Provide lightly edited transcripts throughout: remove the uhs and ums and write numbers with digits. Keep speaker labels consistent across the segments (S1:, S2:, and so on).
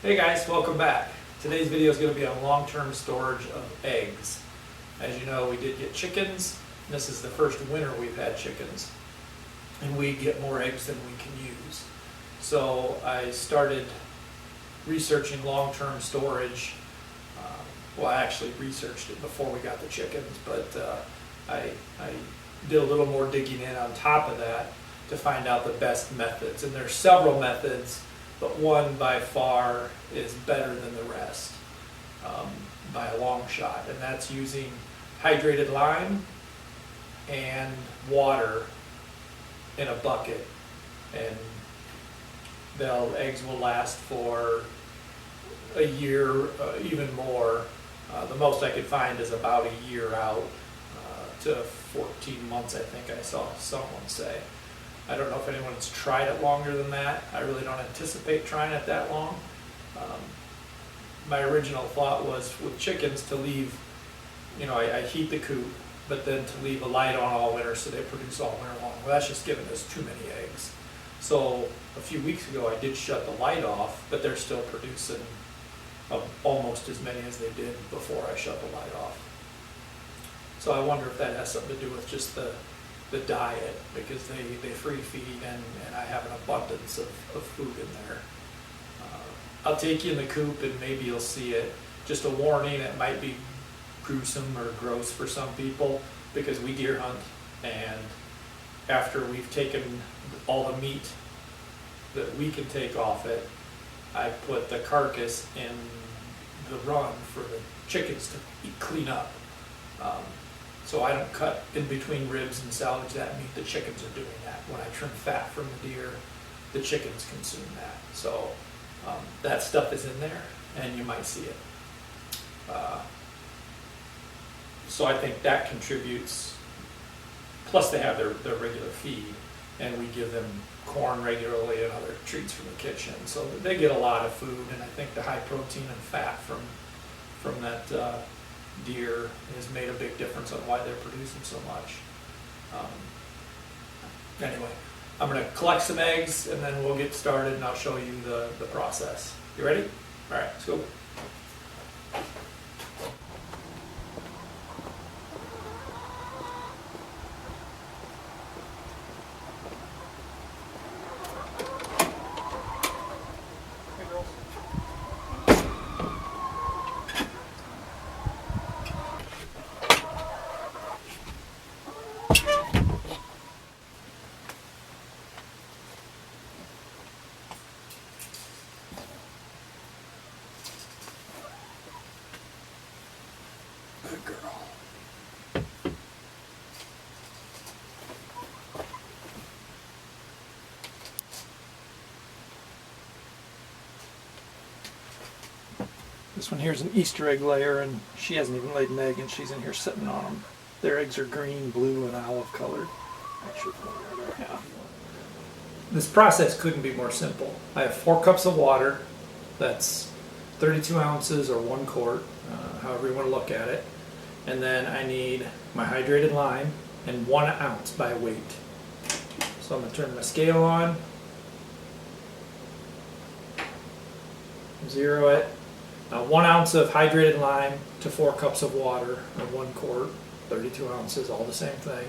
S1: Hey guys, welcome back. Today's video is going to be on long-term storage of eggs. As you know, we did get chickens. This is the first winter we've had chickens, and we get more eggs than we can use. So I started researching long-term storage. Well, I actually researched it before we got the chickens, but I did a little more digging in on top of that to find out the best methods. And there's several methods, but one by far is better than the rest by a long shot, and that's using hydrated lime and water in a bucket, and the eggs will last for a year, even more. The most I could find is about a year out to 14 months, I think I saw someone say. I don't know if anyone's tried it longer than that. I really don't anticipate trying it that long. My original thought was with chickens to leave, I heat the coop, but then to leave a light on all winter so they produce all winter long. Well, that's just giving us too many eggs. So a few weeks ago I did shut the light off, but they're still producing almost as many as they did before I shut the light off. So I wonder if that has something to do with just the diet, because they free feed and I have an abundance of food in there. I'll take you in the coop and maybe you'll see it. Just a warning, it might be gruesome or gross for some people because we deer hunt, and after we've taken all the meat that we can take off it, I put the carcass in the run for the chickens to clean up. So I don't cut in between ribs and salvage that meat. The chickens are doing that. When I trim fat from the deer, the chickens consume that. So that stuff is in there, and you might see it. So I think that contributes. Plus they have their regular feed, and we give them corn regularly and other treats from the kitchen. So they get a lot of food, and I think the high protein and fat from that deer has made a big difference on why they're producing so much. Anyway, I'm going to collect some eggs and then we'll get started, and I'll show you the process. You ready? All right, let's go. Good girl. This one here is an Easter egg layer, and she hasn't even laid an egg, and she's in here sitting on them. Their eggs are green, blue, and olive colored. Actually, yeah. This process couldn't be more simple. I have 4 cups of water. That's 32 ounces or 1 quart, however you want to look at it. And then I need my hydrated lime and 1 ounce by weight. So I'm going to turn my scale on, zero it. Now 1 ounce of hydrated lime to 4 cups of water, or 1 quart, 32 ounces, all the same thing.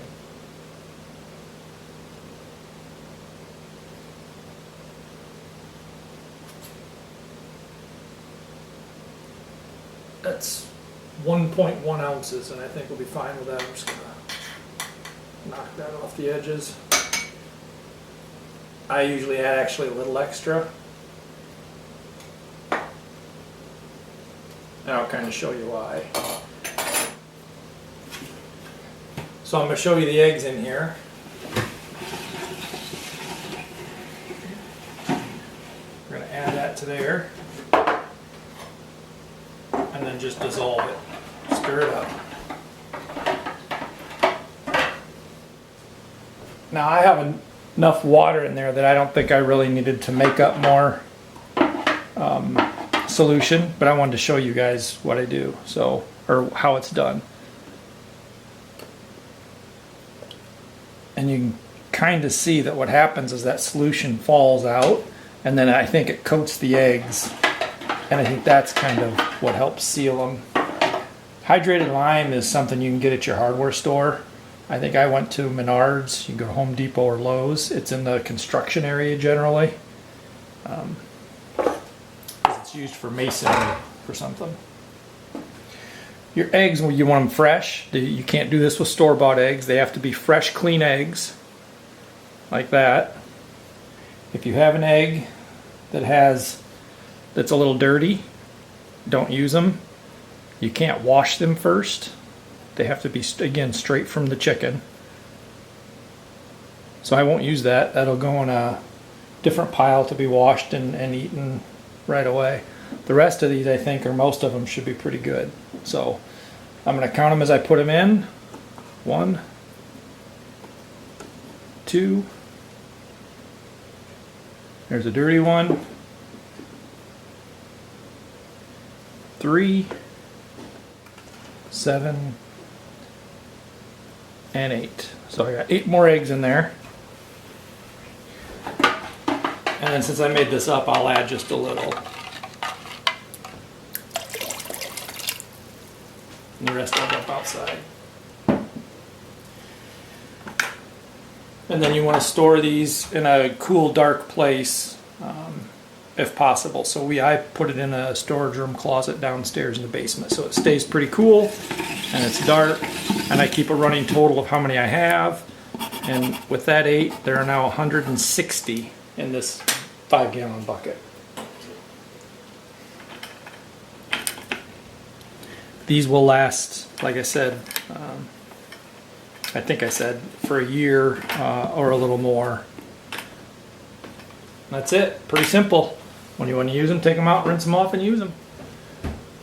S1: That's 1.1 ounces, and I think we'll be fine with that. I'm just going to knock that off the edges. I usually add actually a little extra. And I'll kind of show you why. So I'm going to show you the eggs in here. We're going to add that to there. And then just dissolve it. Stir it up. Now I have enough water in there that I don't think I really needed to make up more solution, but I wanted to show you guys what I do, or how it's done. And you can kind of see that what happens is that solution falls out, and then I think it coats the eggs And I think that's kind of what helps seal them. Hydrated lime is something you can get at your hardware store. I think I went to Menards. You can go to Home Depot or Lowe's. It's in the construction area generally. It's used for masonry or something. Your eggs, well, you want them fresh. You can't do this with store-bought eggs. They have to be fresh, clean eggs, like that. If you have an egg that's a little dirty, don't use them. You can't wash them first. They have to be, again, straight from the chicken. So I won't use that. That'll go in a different pile to be washed and eaten right away. The rest of these, I think, or most of them, should be pretty good. So I'm going to count them as I put them in. 1, 2. There's a dirty one. 3, 7, and 8. So I got 8 more eggs in there. And then since I made this up, I'll add just a little. And the rest I'll dump outside. And then you want to store these in a cool, dark place, if possible. So I put it in a storage room closet downstairs in the basement, so it stays pretty cool and it's dark. And I keep a running total of how many I have. And with that 8, there are now 160 in this 5-gallon bucket. These will last, like I said, I think I said, for a year or a little more. That's it. Pretty simple. When you want to use them, take them out, rinse them off, and use them.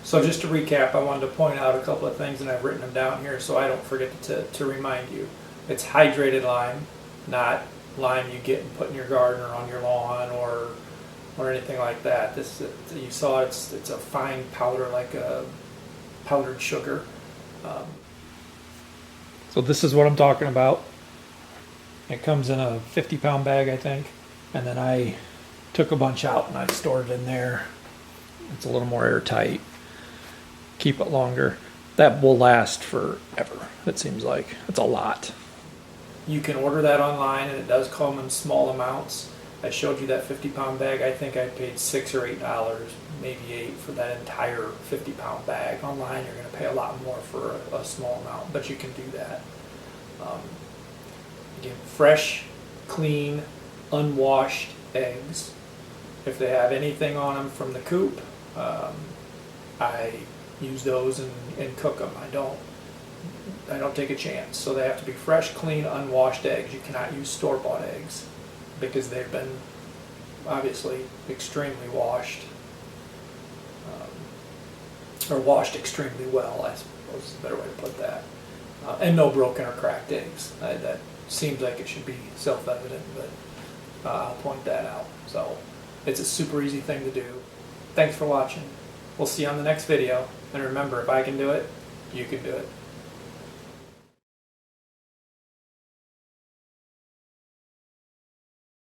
S1: So just to recap, I wanted to point out a couple of things, and I've written them down here so I don't forget to remind you. It's hydrated lime, not lime you get and put in your garden or on your lawn or anything like that. This, you saw it's a fine powder, like a powdered sugar. So this is what I'm talking about. It comes in a 50-pound bag, I think, and then I took a bunch out and I stored it in there. It's a little more airtight. Keep it longer. That will last forever, it seems like. It's a lot. You can order that online, and it does come in small amounts. I showed you that 50-pound bag. I think I paid $6 or $8, maybe $8 for that entire 50-pound bag. Online, you're going to pay a lot more for a small amount, but you can do that. Again, fresh, clean, unwashed eggs. If they have anything on them from the Coop, I use those and cook them. I don't take a chance. So they have to be fresh, clean, unwashed eggs. You cannot use store-bought eggs because they've been obviously extremely washed, or washed extremely well, I suppose is a better way to put that. And no broken or cracked eggs. That seems like it should be self-evident, but I'll point that out. So it's a super easy thing to do. Thanks for watching. We'll see you on the next video. And remember, if I can do it, you can do it.